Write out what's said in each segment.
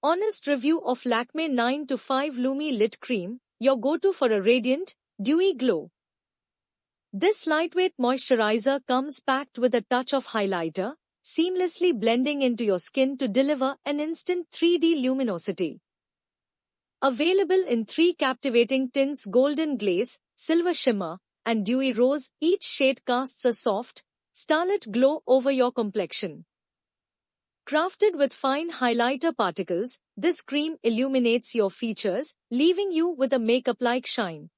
Honest review of Lakme 9 to 5 Lumi Lit Cream, your go-to for a radiant, dewy glow. This lightweight moisturizer comes packed with a touch of highlighter, seamlessly blending into your skin to deliver an instant 3D luminosity. Available in 3 captivating tints: golden glaze, silver shimmer, and dewy rose, each shade casts a soft, starlit glow over your complexion. Crafted with fine highlighter particles, this cream illuminates your features, leaving you with a makeup-like shine.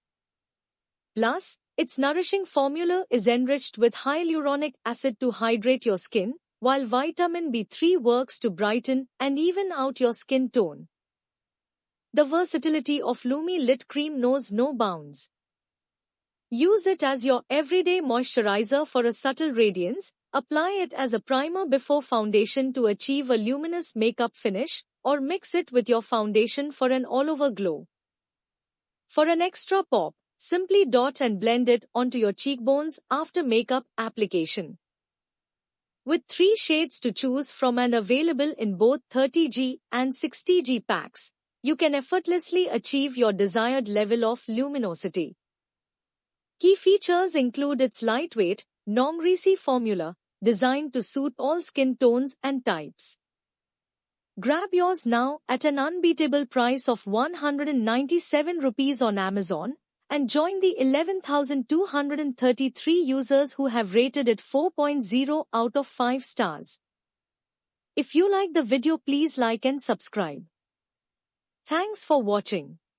Plus, its nourishing formula is enriched with hyaluronic acid to hydrate your skin, while vitamin B3 works to brighten and even out your skin tone. The versatility of Lumi Lit Cream knows no bounds. Use it as your everyday moisturizer for a subtle radiance, apply it as a primer before foundation to achieve a luminous makeup finish, or mix it with your foundation for an all-over glow. For an extra pop, simply dot and blend it onto your cheekbones after makeup application. With 3 shades to choose from and available in both 30g and 60g packs, you can effortlessly achieve your desired level of luminosity. Key features include its lightweight, non-greasy formula, designed to suit all skin tones and types. Grab yours now at an unbeatable price of 197 rupees on Amazon, and join the 11,233 users who have rated it 4.0 out of 5 stars. If you like the video, please like and subscribe. Thanks for watching.